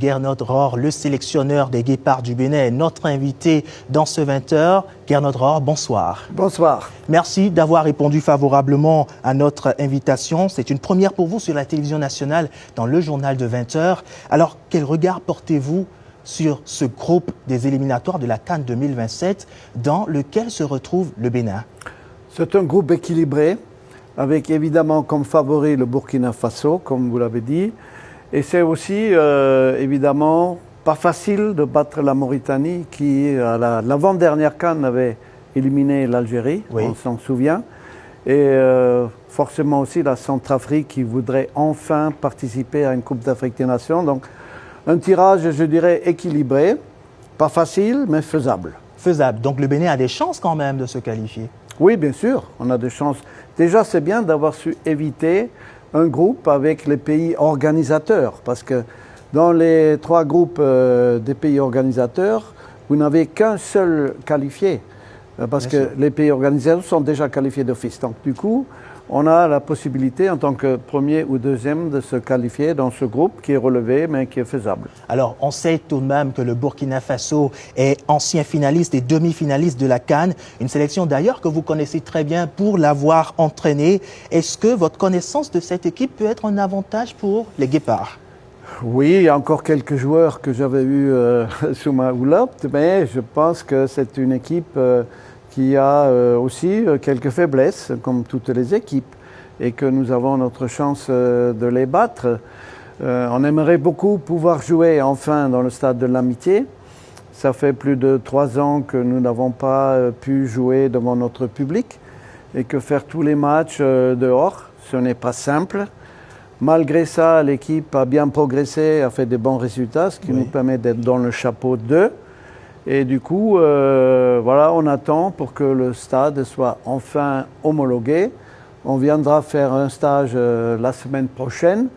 Gernot Rohr, le sélectionneur des Guépards du Bénin, est notre invité dans ce 20h. Gernot Rohr, bonsoir. Bonsoir. Merci d'avoir répondu favorablement à notre invitation. C'est une première pour vous sur la télévision nationale dans le journal de 20h. Alors, quel regard portez-vous sur ce groupe des éliminatoires de la CAN 2027 dans lequel se retrouve le Bénin? C'est un groupe équilibré, avec évidemment comme favori le Burkina Faso, comme vous l'avez dit. Et c'est aussi, évidemment, pas facile de battre la Mauritanie qui, à l'avant-dernière CAN, avait éliminé l'Algérie, oui. On s'en souvient. Et forcément aussi la Centrafrique qui voudrait enfin participer à une Coupe d'Afrique des Nations. Donc, un tirage, je dirais, équilibré, pas facile, mais faisable. Faisable. Donc, le Bénin a des chances quand même de se qualifier? Oui, bien sûr, on a des chances. Déjà, c'est bien d'avoir su éviter un groupe avec les pays organisateurs, parce que dans les trois groupes des pays organisateurs, vous n'avez qu'un seul qualifié, parce que les pays organisateurs sont déjà qualifiés d'office. Donc du coup, on a la possibilité en tant que premier ou deuxième de se qualifier dans ce groupe qui est relevé, mais qui est faisable. Alors, on sait tout de même que le Burkina Faso est ancien finaliste et demi-finaliste de la CAN, une sélection d'ailleurs que vous connaissez très bien pour l'avoir entraînée. Est-ce que votre connaissance de cette équipe peut être un avantage pour les Guépards? Oui, il y a encore quelques joueurs que j'avais eus sous ma houlotte, mais je pense que c'est une équipe qui a aussi quelques faiblesses, comme toutes les équipes, et que nous avons notre chance de les battre. On aimerait beaucoup pouvoir jouer enfin dans le stade de l'Amitié. Ça fait plus de 3 ans que nous n'avons pas pu jouer devant notre public, et que faire tous les matchs dehors, ce n'est pas simple. Malgré ça, l'équipe a bien progressé, a fait des bons résultats, ce qui nous permet d'être dans le chapeau 2. Et du coup, voilà, on attend pour que le stade soit enfin homologué. On viendra faire un stage la semaine prochaine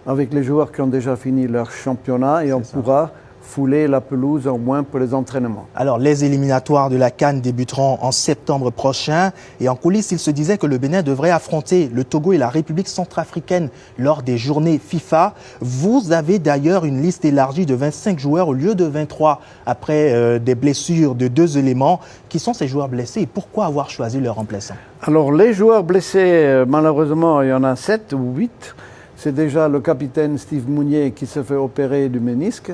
avec les joueurs qui ont déjà fini leur championnat et on pourra fouler la pelouse au moins pour les entraînements. Alors, les éliminatoires de la CAN débuteront en septembre prochain. Et en coulisses, il se disait que le Bénin devrait affronter le Togo et la République centrafricaine lors des journées FIFA. Vous avez d'ailleurs une liste élargie de 25 joueurs au lieu de 23 après des blessures de 2 éléments. Qui sont ces joueurs blessés et pourquoi avoir choisi leur remplaçant? Alors, les joueurs blessés, malheureusement, il y en a 7 ou 8. C'est déjà le capitaine Steve Mounier qui se fait opérer du ménisque.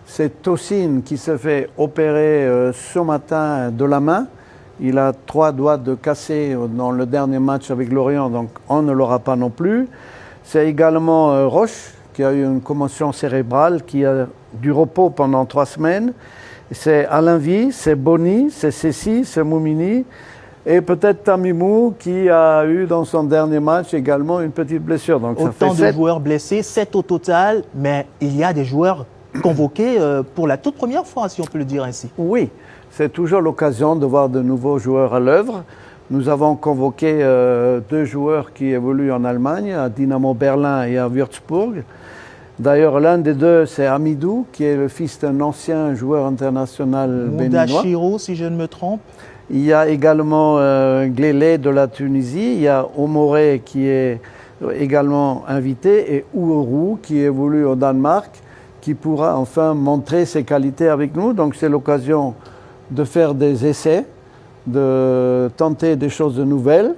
C'est Tosin qui se fait opérer ce matin de la main. Il a 3 doigts de cassé dans le dernier match avec Lorient, donc on ne l'aura pas non plus. C'est également Roche qui a eu une commotion cérébrale, qui a du repos pendant 3 semaines. C'est Alain Vie, c'est Boni, c'est Cessi, c'est Moumini. Et peut-être Tamimou qui a eu dans son dernier match également une petite blessure. Donc autant de joueurs blessés, 7 au total, mais il y a des joueurs convoqués pour la toute première fois, si on peut le dire ainsi. Oui, c'est toujours l'occasion de voir de nouveaux joueurs à l'œuvre. Nous avons convoqué 2 joueurs qui évoluent en Allemagne, à Dynamo Berlin et à Würzburg. D'ailleurs, l'un des 2, c'est Amidou, qui est le fils d'un ancien joueur international béninois. Moudachiro, si je ne me trompe. Il y a également Glélé de la Tunisie, il y a Omoré qui est également invité et Ouourou qui évolue au Danemark, qui pourra enfin montrer ses qualités avec nous. Donc c'est l'occasion de faire des essais, de tenter des choses nouvelles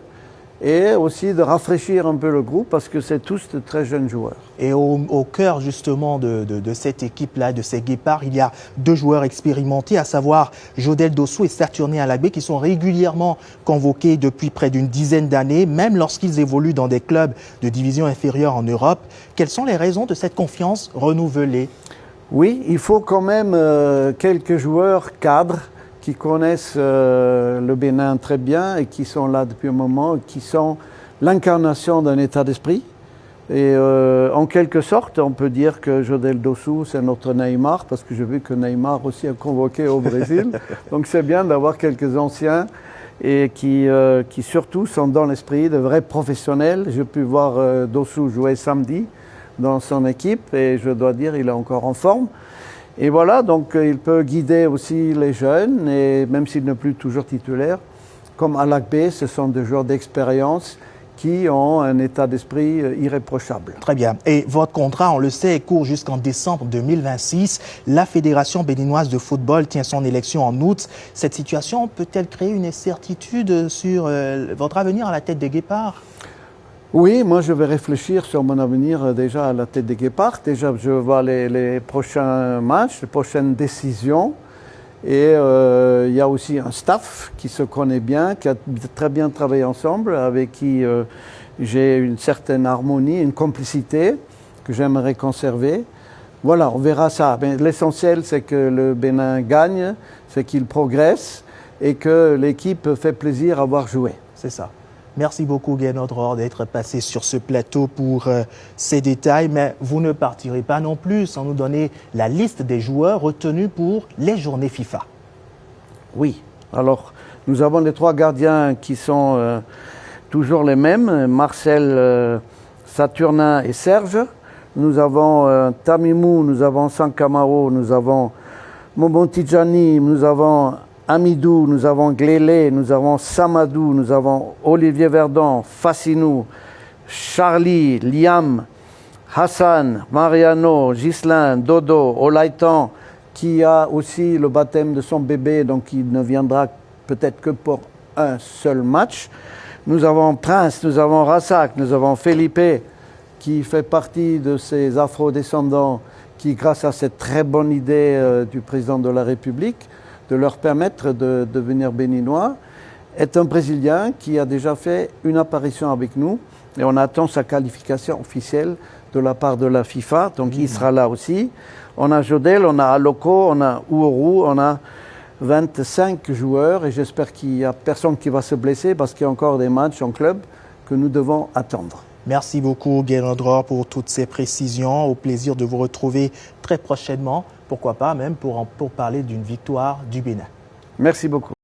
et aussi de rafraîchir un peu le groupe parce que c'est tous de très jeunes joueurs. Et au cœur justement de cette équipe-là, de ces Guépards, il y a 2 joueurs expérimentés, à savoir Jodel Dossou et Saturné Alagbe, qui sont régulièrement convoqués depuis près d'une dizaine d'années, même lorsqu'ils évoluent dans des clubs de division inférieure en Europe. Quelles sont les raisons de cette confiance renouvelée? Oui, il faut quand même quelques joueurs cadres qui connaissent le Bénin très bien et qui sont là depuis un moment, qui sont l'incarnation d'un état d'esprit. Et en quelque sorte, on peut dire que Jodel Dossou, c'est notre Neymar, parce que j'ai vu que Neymar aussi a convoqué au Brésil. Donc c'est bien d'avoir quelques anciens et qui surtout sont dans l'esprit de vrais professionnels. J'ai pu voir Dossou jouer samedi dans son équipe et je dois dire qu'il est encore en forme. Et voilà, donc il peut guider aussi les jeunes, et même s'il n'est plus toujours titulaire, comme Alagbe, ce sont des joueurs d'expérience qui ont un état d'esprit irréprochable. Très bien. Et votre contrat, on le sait, court jusqu'en décembre 2026. La Fédération béninoise de football tient son élection en août. Cette situation peut-elle créer une incertitude sur votre avenir à la tête des Guépards? Oui, moi je vais réfléchir sur mon avenir déjà à la tête des Guépards. Déjà, je vois les prochains matchs, les prochaines décisions. Et il y a aussi un staff qui se connaît bien, qui a très bien travaillé ensemble, avec qui j'ai une certaine harmonie, une complicité que j'aimerais conserver. Voilà, on verra ça. Mais l'essentiel, c'est que le Bénin gagne, c'est qu'il progresse et que l'équipe fait plaisir à voir jouer. C'est ça. Merci beaucoup, Gernot Rohr, d'être passé sur ce plateau pour ces détails. Mais vous ne partirez pas non plus sans nous donner la liste des joueurs retenus pour les journées FIFA. Oui. Alors, nous avons les 3 gardiens qui sont toujours les mêmes, Marcel, Saturnin et Serge. Nous avons Tamimou, nous avons Sankamaro, nous avons Momontidjani, nous avons Amidou, nous avons Glélé, nous avons Samadou, nous avons Olivier Verdon, Fassinou, Charlie, Liam, Hassan, Mariano, Ghislain, Dodo, Olaitan, qui a aussi le baptême de son bébé, donc il ne viendra peut-être que pour un seul match. Nous avons Prince, nous avons Rassak, nous avons Felipe, qui fait partie de ces afro-descendants qui, grâce à cette très bonne idée du président de la République, de leur permettre de devenir béninois, est un Brésilien qui a déjà fait une apparition avec nous et on attend sa qualification officielle de la part de la FIFA, donc il sera là aussi. On a Jodel, on a Aloko, on a Ouourou, on a 25 joueurs et j'espère qu'il n'y a personne qui va se blesser parce qu'il y a encore des matchs en club que nous devons attendre. Merci beaucoup, Gernot Rohr, pour toutes ces précisions. Au plaisir de vous retrouver très prochainement, pourquoi pas même pour parler d'une victoire du Bénin. Merci beaucoup.